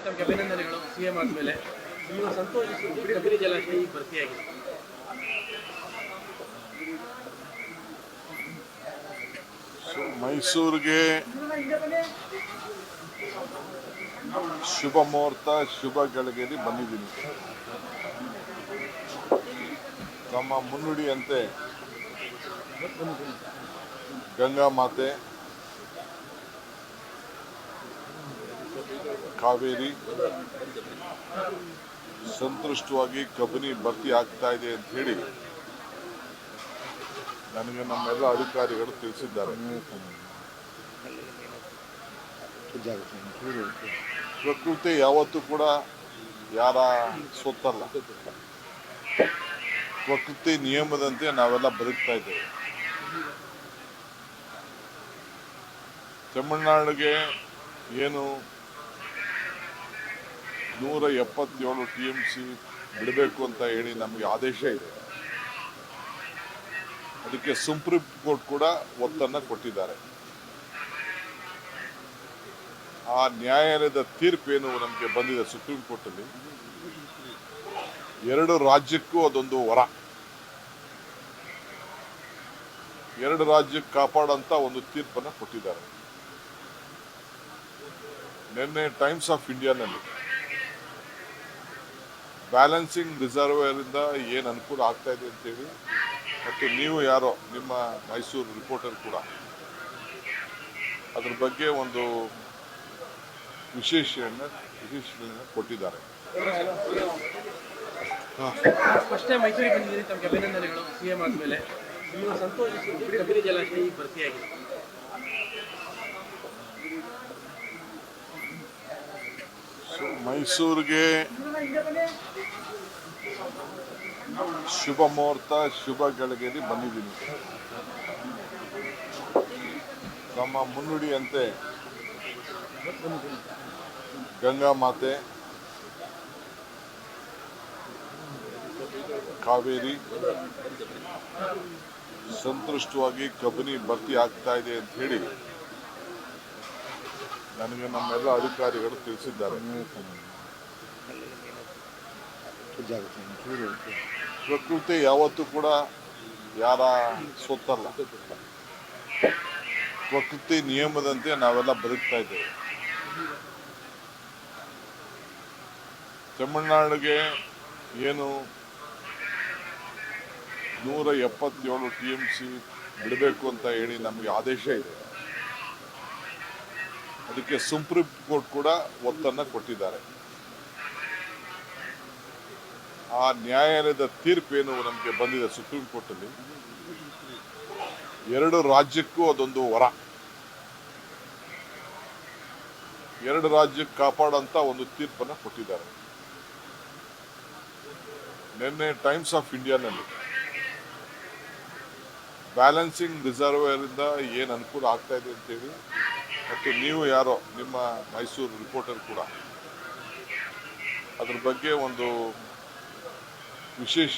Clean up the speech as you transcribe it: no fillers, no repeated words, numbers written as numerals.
ತಮಗೆ ಅಭಿನಂದನೆಗಳು ಸಿಎಂ ಆದಮೇಲೆ ನಿಮ್ಮ ಸಂತೋಷಿಸಿ ಕಬಿನಿ ಜಲಾಶಯ ಈಗ ಭರ್ತಿಯಾಗಿದೆ. ಮೈಸೂರಿಗೆ ಶುಭ ಮುಹೂರ್ತ, ಶುಭ ಗಳಿಗೆಯಲ್ಲಿ ಬಂದಿದ್ದೀನಿ. ನಮ್ಮ ಮುನ್ನುಡಿಯಂತೆ ಗಂಗಾ ಮಾತೆ, ಕಾವೇರಿ ಸಂತೃಷ್ಟವಾಗಿ ಕಬಿನಿ ಭರ್ತಿ ಆಗ್ತಾ ಇದೆ ಅಂತ ಹೇಳಿ ನನಗೆ ನಮ್ಮೆಲ್ಲ ಅಧಿಕಾರಿಗಳು ತಿಳಿಸಿದ್ದಾರೆ. ಪ್ರಕೃತಿ ಯಾವತ್ತೂ ಕೂಡ ಯಾರ ಸೊತ್ತಲ್ಲ. ಪ್ರಕೃತಿ ನಿಯಮದಂತೆ ನಾವೆಲ್ಲ ಬದುಕ್ತಾ ಇದ್ದೇವೆ. ತಮಿಳುನಾಡಿಗೆ ಏನು 177 TMC ಬಿಡಬೇಕು ಅಂತ ಹೇಳಿ ನಮಗೆ ಆದೇಶ ಇದೆ. ಅದಕ್ಕೆ ಸುಪ್ರೀಂ ಕೋರ್ಟ್ ಕೂಡ ಒತ್ತನ್ನು ಕೊಟ್ಟಿದ್ದಾರೆ. ಆ ನ್ಯಾಯಾಲಯದ ತೀರ್ಪೇನು ನಮಗೆ ಬಂದಿದೆ ಸುಪ್ರೀಂ ಕೋರ್ಟಲ್ಲಿ, 2 ರಾಜ್ಯಕ್ಕೂ ಅದೊಂದು ವರ. 2 ರಾಜ್ಯಕ್ಕೆ ಕಾಪಾಡಂತ ಒಂದು ತೀರ್ಪನ್ನು ಕೊಟ್ಟಿದ್ದಾರೆ. ನಿನ್ನೆ ಟೈಮ್ಸ್ ಆಫ್ ಇಂಡಿಯಾನಲ್ಲಿ ಬ್ಯಾಲೆನ್ಸಿಂಗ್ ರಿಸರ್ವೇರ್ ಇಂದ ಏನು ಅನುಕೂಲ ಆಗ್ತಾ ಇದೆ ಅಂತೇಳಿ, ಮತ್ತು ನೀವು ಯಾರೋ ನಿಮ್ಮ ಮೈಸೂರು ರಿಪೋರ್ಟರ್ ಕೂಡ ಅದ್ರ ಬಗ್ಗೆ ಒಂದು ವಿಶೇಷಣೆ ಕೊಟ್ಟಿದ್ದಾರೆ. ಫಸ್ಟ್ ಟೈಮ್ ಮೈಸೂರಿಗೆ ಬಂದಿದ್ದೀರಿ, ತಮಗೆ ಅಭಿನಂದನೆಗಳು ಸಿಎಂ ಆದಮೇಲೆ ನಿಮ್ಮ ಸಂತೋಷಿಸಿ ಕಬಿನಿ ಜಲಾಶಯ ಈಗ ಭರ್ತಿಯಾಗಿದೆ. ಮೈಸೂರಿಗೆ ಶುಭ ಮುಹೂರ್ತ, ಶುಭ ಗಳಿಗೆಯಲ್ಲಿ ಬಂದಿದ್ದೀನಿ. ನಮ್ಮ ಮುನ್ನುಡಿಯಂತೆ ಗಂಗಾ ಮಾತೆ, ಕಾವೇರಿ ಸಂತೃಷ್ಟವಾಗಿ ಕಬಿನಿ ಭರ್ತಿ ಆಗ್ತಾ ಇದೆ ಅಂತ ಹೇಳಿ ನನಗೆ ನಮ್ಮೆಲ್ಲ ಅಧಿಕಾರಿಗಳು ತಿಳಿಸಿದ್ದಾರೆ. ಪ್ರಕೃತಿ ಯಾವತ್ತೂ ಕೂಡ ಯಾರ ಸೊತ್ತಲ್ಲ. ಪ್ರಕೃತಿ ನಿಯಮದಂತೆ ನಾವೆಲ್ಲ ಬದುಕ್ತಾ ಇದ್ದೇವೆ. ತಮಿಳುನಾಡಿಗೆ ಏನು 177 TMC ಬಿಡಬೇಕು ಅಂತ ಹೇಳಿ ನಮಗೆ ಆದೇಶ ಇದೆ. ಅದಕ್ಕೆ ಸುಪ್ರೀಂ ಕೋರ್ಟ್ ಕೂಡ ಒತ್ತನ್ನು ಕೊಟ್ಟಿದ್ದಾರೆ. ಆ ನ್ಯಾಯಾಲಯದ ತೀರ್ಪೇನು ನಮಗೆ ಬಂದಿದೆ ಸುಪ್ರೀಂ ಕೋರ್ಟಲ್ಲಿ, 2 ರಾಜ್ಯಕ್ಕೂ ಅದೊಂದು ವರ. 2 ರಾಜ್ಯಕ್ಕೆ ಕಾಪಾಡಂತ ಒಂದು ತೀರ್ಪನ್ನು ಕೊಟ್ಟಿದ್ದಾರೆ. ನಿನ್ನೆ ಟೈಮ್ಸ್ ಆಫ್ ಇಂಡಿಯಾನಲ್ಲಿ ಬ್ಯಾಲೆನ್ಸಿಂಗ್ ರಿಸರ್ವೇರ್ ಇಂದ ಏನು ಅನುಕೂಲ ಆಗ್ತಾ ಇದೆ ಅಂತೇಳಿ, ಮತ್ತು ನೀವು ಯಾರೋ ನಿಮ್ಮ ಮೈಸೂರು ರಿಪೋರ್ಟರ್ ಕೂಡ ಅದ್ರ ಬಗ್ಗೆ ಒಂದು ವಿಶೇಷ